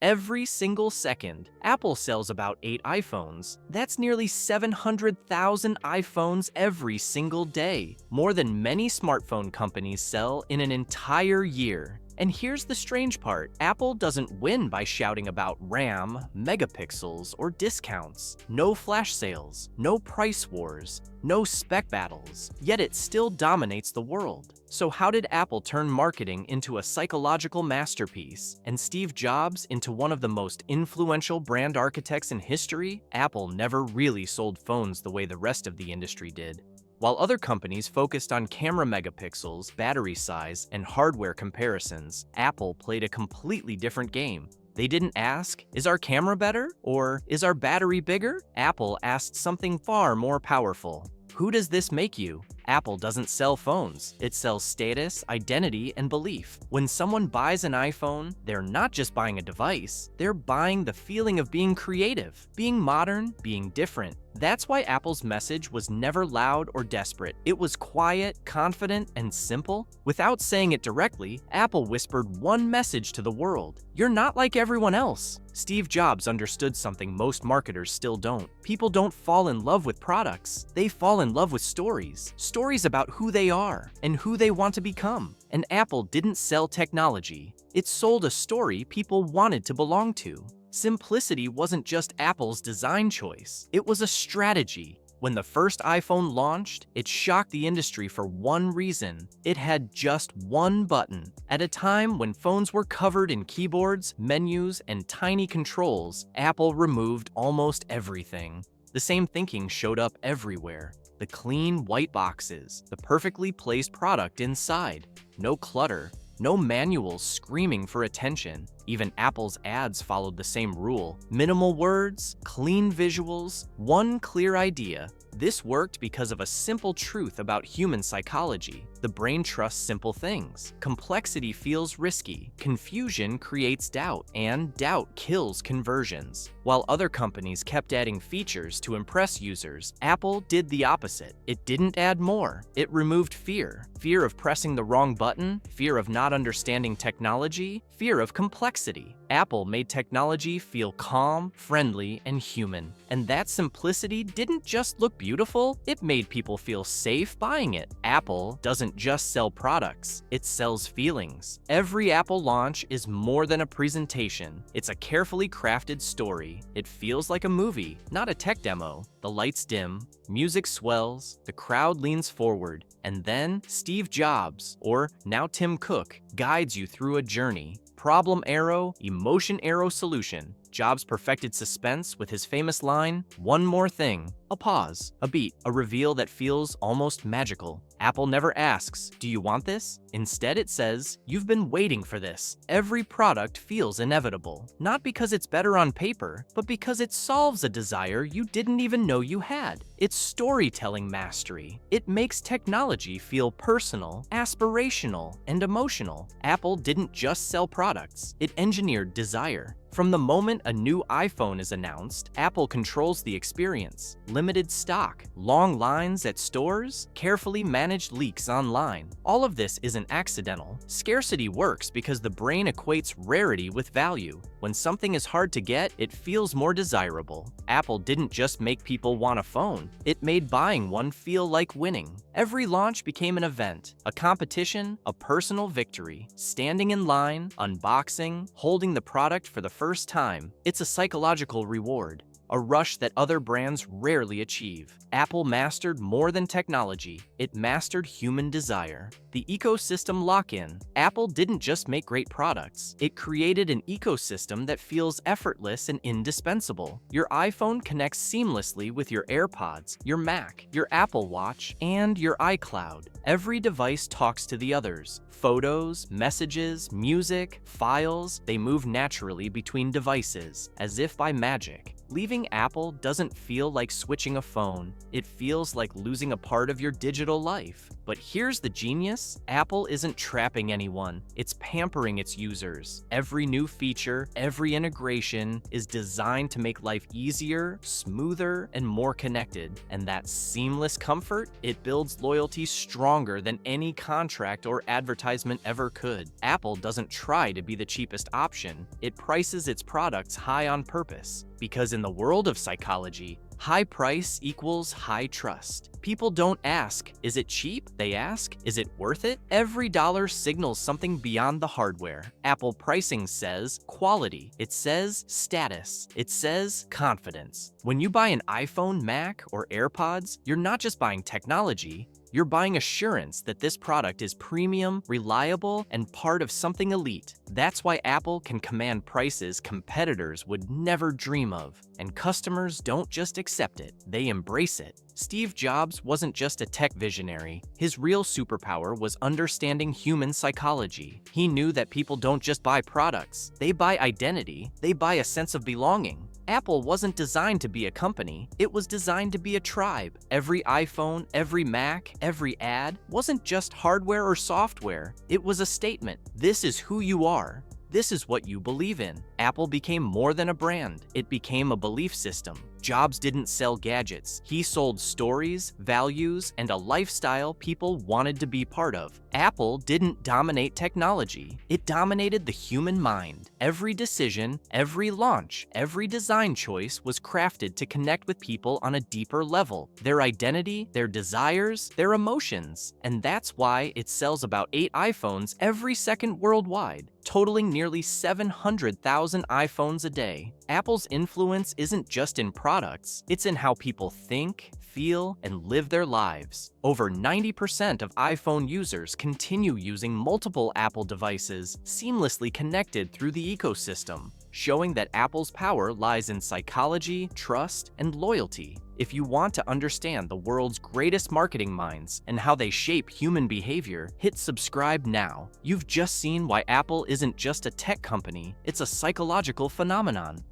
Every single second, Apple sells about 8 iPhones. That's nearly 700,000 iPhones every single day, more than many smartphone companies sell in an entire year. And here's the strange part, Apple doesn't win by shouting about RAM, megapixels, or discounts. No flash sales, no price wars, no spec battles, yet it still dominates the world. So how did Apple turn marketing into a psychological masterpiece and Steve Jobs into one of the most influential brand architects in history? Apple never really sold phones the way the rest of the industry did. While other companies focused on camera megapixels, battery size, and hardware comparisons, Apple played a completely different game. They didn't ask, is our camera better? Or is our battery bigger? Apple asked something far more powerful. Who does this make you? Apple doesn't sell phones. It sells status, identity, and belief. When someone buys an iPhone, they're not just buying a device, they're buying the feeling of being creative, being modern, being different. That's why Apple's message was never loud or desperate. It was quiet, confident, and simple. Without saying it directly, Apple whispered one message to the world: you're not like everyone else. Steve Jobs understood something most marketers still don't. People don't fall in love with products. They fall in love with stories. Stories about who they are and who they want to become. And Apple didn't sell technology. It sold a story people wanted to belong to. Simplicity wasn't just Apple's design choice. It was a strategy. When the first iPhone launched, it shocked the industry for one reason. It had just one button. At a time when phones were covered in keyboards, menus, and tiny controls, Apple removed almost everything. The same thinking showed up everywhere. The clean white boxes, the perfectly placed product inside. No clutter, no manuals screaming for attention. Even Apple's ads followed the same rule. Minimal words, clean visuals, one clear idea. This worked because of a simple truth about human psychology. The brain trusts simple things. Complexity feels risky. Confusion creates doubt, and doubt kills conversions. While other companies kept adding features to impress users, Apple did the opposite. It didn't add more. It removed fear. Fear of pressing the wrong button, fear of not understanding technology, fear of complexity. Apple made technology feel calm, friendly, and human. And that simplicity didn't just look beautiful, it made people feel safe buying it. Apple doesn't just sell products, it sells feelings. Every Apple launch is more than a presentation. It's a carefully crafted story. It feels like a movie, not a tech demo. The lights dim, music swells, the crowd leans forward, and then Steve Jobs, or now Tim Cook, guides you through a journey. Problem arrow, emotion arrow solution. Jobs perfected suspense with his famous line, "One more thing." A pause, a beat, a reveal that feels almost magical. Apple never asks, "Do you want this?" Instead, it says, "You've been waiting for this." Every product feels inevitable, not because it's better on paper, but because it solves a desire you didn't even know you had. It's storytelling mastery. It makes technology feel personal, aspirational, and emotional. Apple didn't just sell products, it engineered desire. From the moment a new iPhone is announced, Apple controls the experience. Limited stock, long lines at stores, carefully managed leaks online. All of this isn't accidental. Scarcity works because the brain equates rarity with value. When something is hard to get, it feels more desirable. Apple didn't just make people want a phone, it made buying one feel like winning. Every launch became an event, a competition, a personal victory. Standing in line, unboxing, holding the product for the first time, it's a psychological reward. A rush that other brands rarely achieve. Apple mastered more than technology, it mastered human desire. The ecosystem lock-in. Apple didn't just make great products, it created an ecosystem that feels effortless and indispensable. Your iPhone connects seamlessly with your AirPods, your Mac, your Apple Watch, and your iCloud. Every device talks to the others. Photos, messages, music, files, they move naturally between devices, as if by magic. Leaving Apple doesn't feel like switching a phone. It feels like losing a part of your digital life. But here's the genius: Apple isn't trapping anyone, it's pampering its users. Every new feature, every integration is designed to make life easier, smoother, and more connected. And that seamless comfort, it builds loyalty stronger than any contract or advertisement ever could. Apple doesn't try to be the cheapest option, it prices its products high on purpose. Because in the world of psychology, high price equals high trust. People don't ask, is it cheap? They ask, is it worth it? Every dollar signals something beyond the hardware. Apple pricing says quality. It says status. It says confidence. When you buy an iPhone, Mac, or AirPods, you're not just buying technology, you're buying assurance that this product is premium, reliable, and part of something elite. That's why Apple can command prices competitors would never dream of. And customers don't just accept it, they embrace it. Steve Jobs wasn't just a tech visionary. His real superpower was understanding human psychology. He knew that people don't just buy products, they buy identity, they buy a sense of belonging. Apple wasn't designed to be a company, it was designed to be a tribe. Every iPhone, every Mac, every ad wasn't just hardware or software, it was a statement. This is who you are. This is what you believe in. Apple became more than a brand, it became a belief system. Jobs didn't sell gadgets. He sold stories, values, and a lifestyle people wanted to be part of. Apple didn't dominate technology. It dominated the human mind. Every decision, every launch, every design choice was crafted to connect with people on a deeper level. Their identity, their desires, their emotions. And that's why it sells about 8 iPhones every second worldwide, totaling nearly 700,000 iPhones a day. Apple's influence isn't just in products, it's in how people think, feel, and live their lives. Over 90% of iPhone users continue using multiple Apple devices, seamlessly connected through the ecosystem, showing that Apple's power lies in psychology, trust, and loyalty. If you want to understand the world's greatest marketing minds and how they shape human behavior, hit subscribe now. You've just seen why Apple isn't just a tech company, it's a psychological phenomenon.